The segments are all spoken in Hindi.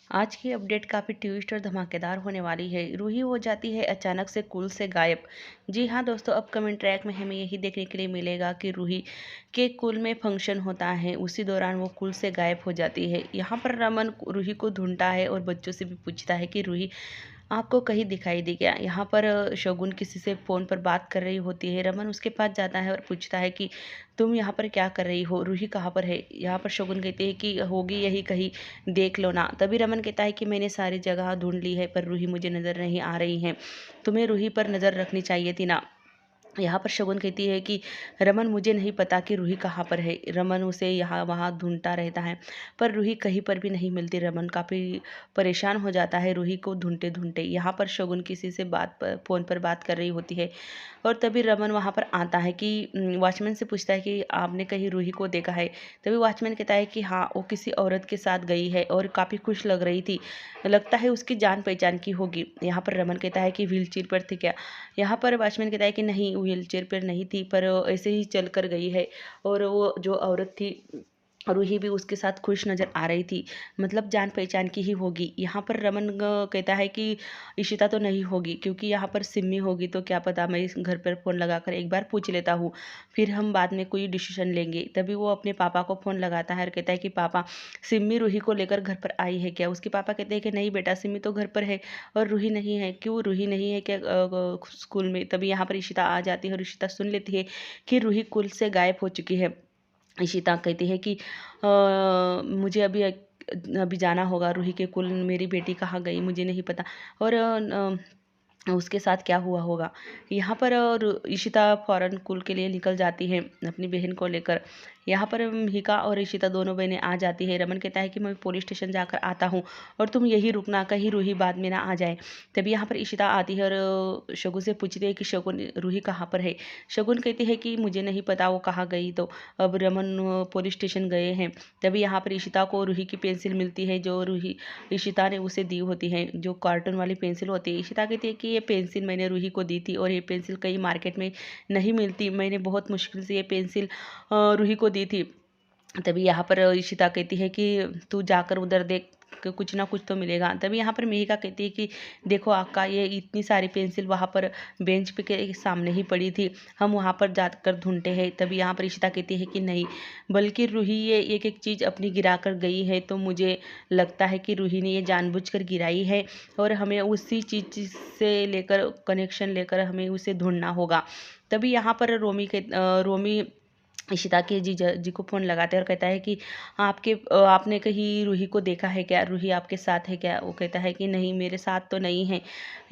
आज की अपडेट काफ़ी ट्विस्ट और धमाकेदार होने वाली है। रूही हो जाती है अचानक से कुल से गायब। जी हाँ दोस्तों, अपकमिंग ट्रैक में हमें यही देखने के लिए मिलेगा कि रूही के कुल में फंक्शन होता है, उसी दौरान वो कुल से गायब हो जाती है। यहाँ पर रमन रूही को ढूंढता है और बच्चों से भी पूछता है कि रूही आपको कहीं दिखाई दी क्या। यहाँ पर शगुन किसी से फ़ोन पर बात कर रही होती है। रमन उसके पास जाता है और पूछता है कि तुम यहाँ पर क्या कर रही हो, रूही कहाँ पर है। यहाँ पर शगुन कहती है कि होगी यही कहीं, देख लो ना। तभी रमन कहता है कि मैंने सारी जगह ढूंढ ली है पर रूही मुझे नज़र नहीं आ रही है, तुम्हें रूही पर नज़र रखनी चाहिए थी ना। यहाँ पर शगुन कहती है कि रमन मुझे नहीं पता कि रूही कहाँ पर है। रमन उसे यहाँ वहाँ ढूंढता रहता है पर रूही कहीं पर भी नहीं मिलती। रमन काफ़ी परेशान हो जाता है रूही को ढूंढते ढूंढते। यहाँ पर शगुन किसी से फ़ोन पर बात कर रही होती है और तभी रमन वहाँ पर आता है कि वॉचमैन से पूछता है कि आपने कहीं रूही को देखा है। तभी वॉचमैन कहता है कि हाँ, वो किसी औरत के साथ गई है और काफ़ी खुश लग रही थी, लगता है उसकी जान पहचान की होगी। यहाँ पर रमन कहता है कि व्हीलचेयर पर थी क्या। यहाँ पर वॉचमैन कहता है कि नहीं, व्हीलचेयर पर नहीं थी पर ऐसे ही चल कर गई है और वो जो औरत थी रूही भी उसके साथ खुश नज़र आ रही थी, मतलब जान पहचान की ही होगी। यहाँ पर रमन कहता है कि इशिता तो नहीं होगी क्योंकि यहाँ पर सिमी होगी, तो क्या पता, मैं इस घर पर फ़ोन लगाकर एक बार पूछ लेता हूँ, फिर हम बाद में कोई डिसीजन लेंगे। तभी वो अपने पापा को फ़ोन लगाता है और कहता है कि पापा, सिमी रूही को लेकर घर पर आई है क्या। उसके पापा कहते हैं कि नहीं बेटा, सिमी तो घर पर है और रूही नहीं है। क्यों, रूही नहीं है क्या स्कूल में। तभी यहाँ पर इशिता आ जाती है और इशिता सुन लेती है कि रूही कुल से गायब हो चुकी है। इशिता कहती है कि मुझे अभी जाना होगा, रूही के कुल, मेरी बेटी कहाँ गई मुझे नहीं पता और उसके साथ क्या हुआ होगा। यहाँ पर इशिता फ़ौरन कुल के लिए निकल जाती है अपनी बहन को लेकर। यहाँ पर मिहिका और इशिता दोनों बहनें आ जाती है। रमन कहता है कि मैं पुलिस स्टेशन जाकर आता हूँ और तुम यही रुकना, कहीं रूही बाद में ना आ जाए। तभी यहाँ पर इशिता आती है और शगुन से पूछती है कि शगुन, रूही कहाँ पर है। शगुन कहती है कि मुझे नहीं पता वो कहाँ गई, तो अब रमन पुलिस स्टेशन गए हैं। तभी यहाँ पर इशिता को रूही की पेंसिल मिलती है जो रूही इशिता ने उसे दी होती है, जो कार्टून वाली पेंसिल होती है। इशिता कहती है कि ये पेंसिल मैंने रूही को दी थी और ये पेंसिल कहीं मार्केट में नहीं मिलती, मैंने बहुत मुश्किल से ये पेंसिल रूही को दी थी। तभी यहाँ पर इशिता कहती है कि तू जाकर उधर देख, कुछ ना कुछ तो मिलेगा। तभी यहाँ पर मिहिका कहती है कि देखो आका, ये इतनी सारी पेंसिल वहाँ पर बेंच पे के सामने ही पड़ी थी, हम वहाँ पर जाकर ढूंढते हैं। तभी यहाँ पर इशिता कहती है कि नहीं, बल्कि रूही ये एक एक चीज़ अपनी गिरा कर गई है, तो मुझे लगता है कि रूही ने ये जानबूझकर गिराई है और हमें उसी चीज़ से लेकर कनेक्शन लेकर हमें उसे ढूंढना होगा। तभी यहाँ पर रोमी इशिता के जीजा जी को फ़ोन लगाता है और कहता है कि आपने कहीं रूही को देखा है क्या, रूही आपके साथ है क्या। वो कहता है कि नहीं, मेरे साथ तो नहीं है।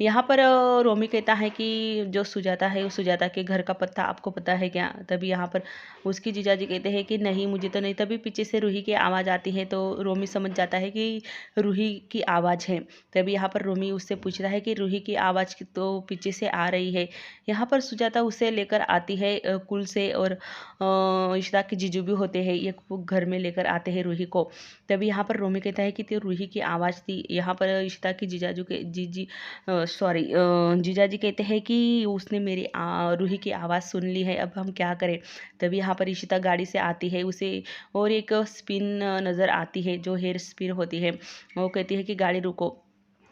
यहाँ पर रोमी कहता है कि जो सुजाता है, वो सुजाता के घर का पता आपको पता है क्या। तभी यहाँ पर उसकी जीजा जी कहते हैं कि नहीं, मुझे तो नहीं। तभी पीछे से रूही की आवाज़ आती है तो रोमी समझ जाता है कि रूही की आवाज़ है। तभी यहाँ पर रोमी उससे पूछता है कि रूही की आवाज़ तो पीछे से आ रही है। यहाँ पर सुजाता उसे लेकर आती है कुल से और इशिता के जीजू भी होते हैं, ये वो घर में लेकर आते हैं रूही को। तभी यहाँ पर रोमी कहता है कि तो रूही की आवाज़ थी। यहाँ पर इशिता के जीजाजू के जीजाजी कहते हैं कि उसने मेरी रूही की आवाज़ सुन ली है, अब हम क्या करें। तभी यहाँ पर इशिता गाड़ी से आती है, उसे और एक स्पिन नज़र आती है जो हेयर स्पिन होती है। वो कहती है कि गाड़ी रुको।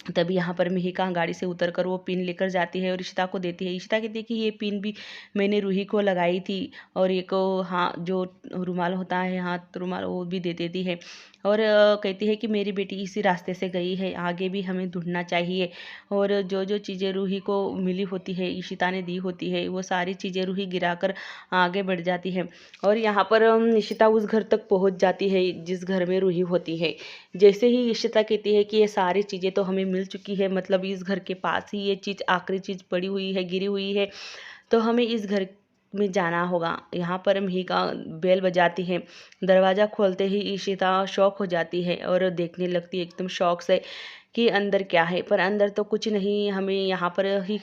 तभी यहाँ पर मिहिका गाड़ी से उतरकर वो पिन लेकर जाती है और इशिता को देती है। इशिता कहती है कि ये पिन भी मैंने रूही को लगाई थी और एक हाँ, जो रुमाल होता है, हाथ रुमाल, वो भी दे देती है और कहती है कि मेरी बेटी इसी रास्ते से गई है, आगे भी हमें ढूंढना चाहिए। और जो जो चीज़ें रूही को मिली होती है, इशिता ने दी होती है, वो सारी चीज़ें रूही गिराकर आगे बढ़ जाती है और यहाँ पर इशिता उस घर तक पहुँच जाती है जिस घर में रूही होती है। जैसे ही इशिता कहती है कि ये सारी चीज़ें तो हमें मिल चुकी है, मतलब इस घर के पास ही ये चीज़, आखिरी चीज़ पड़ी हुई है, गिरी हुई है, तो हमें इस घर में जाना होगा। यहाँ पर मिहिका बेल बजाती है। दरवाज़ा खोलते ही इशिता शॉक हो जाती है और देखने लगती है एकदम शौक से कि अंदर क्या है, पर अंदर तो कुछ नहीं, हमें यहाँ पर ही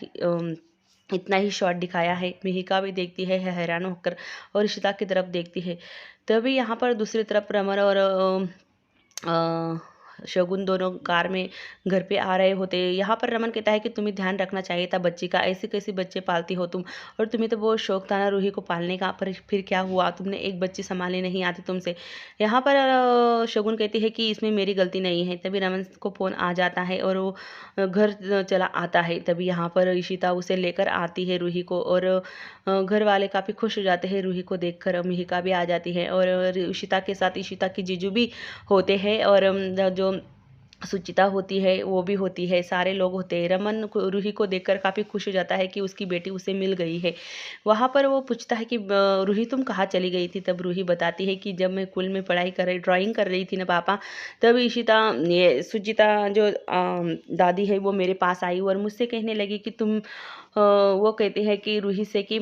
इतना ही शॉट दिखाया है। मिहिका भी देखती है हैरान होकर और इशिता की तरफ देखती है। तभी यहाँ पर दूसरी तरफ रमन और शगुन दोनों कार में घर पे आ रहे होते हैं। यहाँ पर रमन कहता है कि तुम्हें ध्यान रखना चाहिए था बच्ची का, ऐसे कैसे बच्चे पालती हो तुम, और तुम्हें तो बहुत शौक था ना रूही को पालने का, पर फिर क्या हुआ, तुमने एक बच्ची संभालने नहीं आती तुमसे। यहाँ पर शगुन कहती है कि इसमें मेरी गलती नहीं है। तभी रमन को फ़ोन आ जाता है और वो घर चला आता है। तभी यहाँ पर इशिता उसे लेकर आती है रूही को, और घर वाले काफ़ी खुश हो जाते हैं रूही को देखकर। मिहिका भी आ जाती है और इशिता के साथ इशिता की जीजू भी होते हैं, और जो सुचिता होती है वो भी होती है, सारे लोग होते हैं। रमन को रूही को देखकर काफ़ी खुश हो जाता है कि उसकी बेटी उसे मिल गई है। वहाँ पर वो पूछता है कि रूही तुम कहाँ चली गई थी। तब रूही बताती है कि जब मैं स्कूल में पढ़ाई कर रही ड्राइंग कर रही थी ना पापा, तब इशिता ये सुचिता जो दादी है वो मेरे पास आई और मुझसे कहने लगी कि वो कहते हैं कि रूही से कि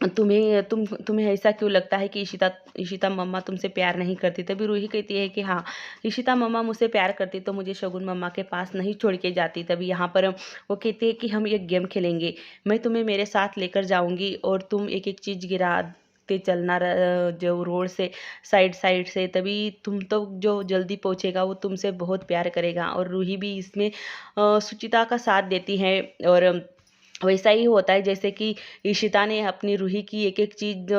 तुम्हें ऐसा क्यों लगता है कि इशिता इशिता मम्मा तुमसे प्यार नहीं करती। तभी रूही कहती है कि हाँ, इशिता मम्मा मुझसे प्यार करती तो मुझे शगुन मम्मा के पास नहीं छोड़ के जाती। तभी यहाँ पर वो कहते हैं कि हम एक गेम खेलेंगे, मैं तुम्हें मेरे साथ लेकर जाऊंगी और तुम एक एक चीज़ गिराते चलना जो रोड से साइड साइड से, तभी तुम तो जो जल्दी पहुँचेगा वो तुमसे बहुत प्यार करेगा। और रूही भी इसमें सुचिता का साथ देती है, और वैसा ही होता है जैसे कि इशिता ने अपनी रूही की एक एक चीज़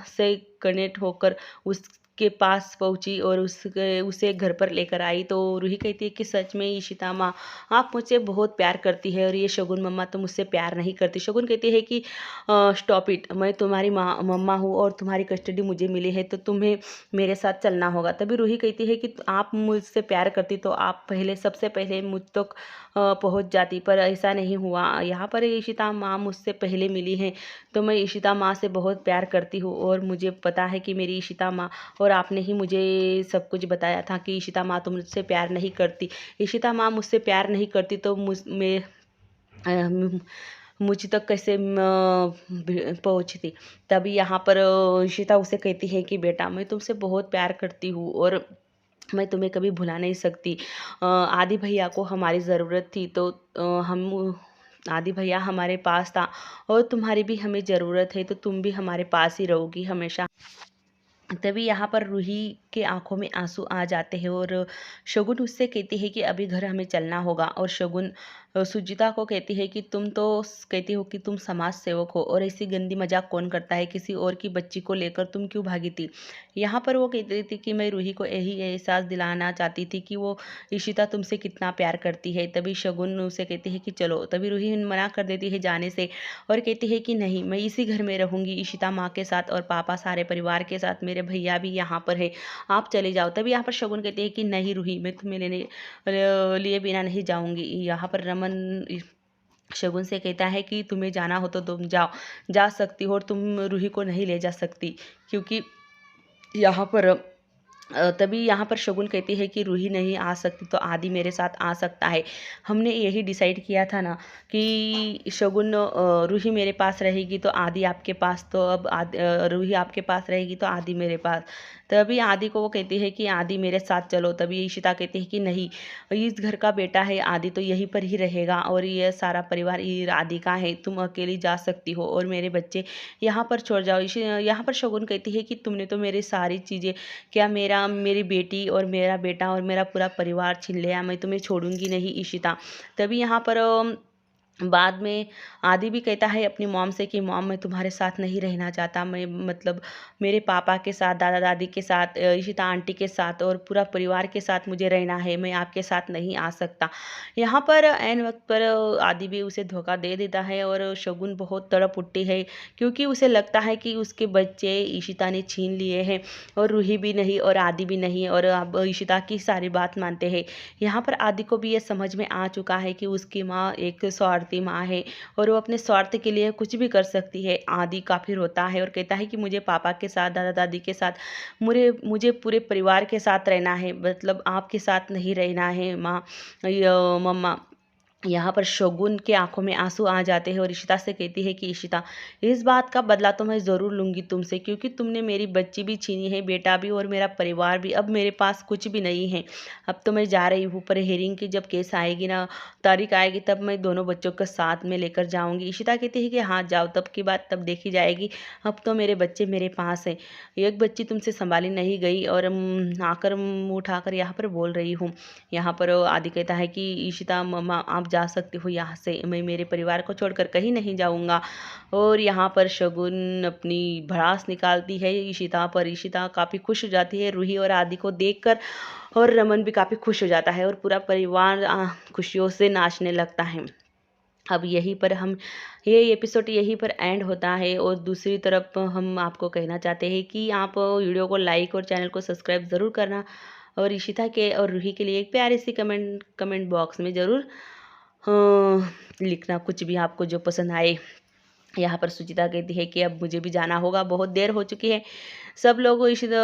से कनेक्ट होकर उसके पास पहुंची और उसे घर पर लेकर आई। तो रूही कहती है कि सच में इशिता माँ, आप मुझसे बहुत प्यार करती है और ये शगुन मम्मा तो मुझसे प्यार नहीं करती। शगुन कहती है कि स्टॉप इट, मैं तुम्हारी माँ मम्मा हूँ और तुम्हारी कस्टडी मुझे मिली है तो तुम्हें मेरे साथ चलना होगा। तभी रूही कहती है कि आप मुझसे प्यार करती तो आप पहले सबसे पहले मुझ तक पहुंच जाती, पर ऐसा नहीं हुआ। यहाँ पर इशिता माँ मुझसे पहले मिली है तो मैं इशिता माँ से बहुत प्यार करती हूँ, और मुझे पता है कि मेरी इशिता माँ, और आपने ही मुझे सब कुछ बताया था कि इशिता माँ तुमसे प्यार नहीं करती। इशिता माँ मुझसे प्यार नहीं करती तो मुझ तक कैसे पहुँचती। तभी यहाँ पर इशिता उसे कहती है कि बेटा मैं तुमसे बहुत प्यार करती हूँ और मैं तुम्हें कभी भुला नहीं सकती। आदि भैया को हमारी ज़रूरत थी तो हम आदि भैया हमारे पास था, और तुम्हारी भी हमें ज़रूरत है तो तुम भी हमारे पास ही रहोगी हमेशा। तभी यहाँ पर रूही के आंखों में आंसू आ जाते हैं, और शगुन उससे कहती है कि अभी घर हमें चलना होगा। और शगुन सुजिता को कहती है कि तुम तो कहती हो कि तुम समाज सेवक हो, और ऐसी गंदी मजाक कौन करता है, किसी और की बच्ची को लेकर तुम क्यों भागी थी। यहाँ पर वो कहती थी कि मैं रूही को यही एहसास दिलाना चाहती थी कि वो इशिता तुमसे कितना प्यार करती है। तभी शगुन उसे कहती है कि चलो। तभी रूही मना कर देती है जाने से, और कहती है कि नहीं, मैं इसी घर में रहूंगी इशिता माँ के साथ और पापा सारे परिवार के साथ, मेरे भैया भी यहाँ पर है, आप चले जाओ। तभी यहाँ पर शगुन कहते हैं कि नहीं रूही, मैं तुम्हें लेने लिए बिना नहीं जाऊंगी। यहाँ पर रमन शगुन से कहता है कि तुम्हें जाना हो तो तुम जाओ, जा सकती हो, और तुम रूही को नहीं ले जा सकती, क्योंकि यहाँ पर तभी यहाँ पर शगुन कहती है कि रूही नहीं आ सकती तो आदि मेरे साथ आ सकता है। हमने यही डिसाइड किया था ना कि शगुन रूही मेरे पास रहेगी तो आदि आपके पास, तो अब रूही आपके पास रहेगी तो आदि मेरे पास। तभी आदि को वो कहती है कि आदि मेरे साथ चलो। तभी इशिता कहती है कि नहीं, इस घर का बेटा है आदि तो यहीं पर ही रहेगा, और ये सारा परिवार ये आदि का है, तुम अकेली जा सकती हो और मेरे बच्चे यहाँ पर छोड़ जाओ। यहाँ पर शगुन कहती है कि तुमने तो मेरी सारी चीज़ें, क्या मेरी बेटी और मेरा बेटा और मेरा पूरा परिवार छीन लिया, मैं तुम्हें छोड़ूंगी नहीं इशिता। तभी यहाँ पर बाद में आदि भी कहता है अपनी मॉम से कि मॉम मैं तुम्हारे साथ नहीं रहना चाहता, मैं मतलब मेरे पापा के साथ, दादा दादी के साथ, इशिता आंटी के साथ और पूरा परिवार के साथ मुझे रहना है, मैं आपके साथ नहीं आ सकता। यहाँ पर ऐन वक्त पर आदि भी उसे धोखा दे देता है, और शगुन बहुत तड़प उठती है क्योंकि उसे लगता है कि उसके बच्चे इशिता ने छीन लिए हैं, और रूही भी नहीं और आदि भी नहीं, और अब इशिता की सारी बात मानते हैं। यहाँ पर आदि को भी ये समझ में आ चुका है कि उसकी माँ एक स्वार्थी माँ है और वो अपने स्वार्थ के लिए कुछ भी कर सकती है। आदि काफी रोता है और कहता है कि मुझे पापा के साथ, दादा दादी के साथ, मुझे पूरे परिवार के साथ रहना है, मतलब आपके साथ नहीं रहना है माँ, मम्मा। यहाँ पर शगुन के आंखों में आंसू आ जाते हैं और इशिता से कहती है कि इशिता, इस बात का बदला तो मैं ज़रूर लूँगी तुमसे, क्योंकि तुमने मेरी बच्ची भी छीनी है, बेटा भी और मेरा परिवार भी। अब मेरे पास कुछ भी नहीं है। अब तो मैं जा रही हूँ, पर हेरिंग की जब केस आएगी ना, तारीख आएगी, तब मैं दोनों बच्चों को साथ में लेकर जाऊँगी। इशिता कहती है कि हाँ जाओ, तब की बात तब देखी जाएगी। अब तो मेरे बच्चे मेरे पास हैं। एक बच्ची तुमसे संभाली नहीं गई और आकर मुँह उठाकर यहाँ पर बोल रही हूँ। यहाँ पर आदि कहता है कि इशिता मम्मा आप जा सकती हो यहाँ से, मैं मेरे परिवार को छोड़कर कहीं नहीं जाऊँगा। और यहाँ पर शगुन अपनी भड़ास निकालती है इशिता पर। इशिता काफ़ी खुश हो जाती है रूही और आदि को देखकर, और रमन भी काफ़ी खुश हो जाता है और पूरा परिवार खुशियों से नाचने लगता है। अब यहीं पर हम ये एपिसोड यहीं पर एंड होता है। और दूसरी तरफ हम आपको कहना चाहते हैं कि आप वीडियो को लाइक और चैनल को सब्सक्राइब ज़रूर करना, और इशिता के और रूही के लिए एक प्यारी सी कमेंट बॉक्स में ज़रूर लिखना कुछ भी आपको जो पसंद आए। यहाँ पर सुचिता कहती है कि अब मुझे भी जाना होगा, बहुत देर हो चुकी है। सब लोग इशिता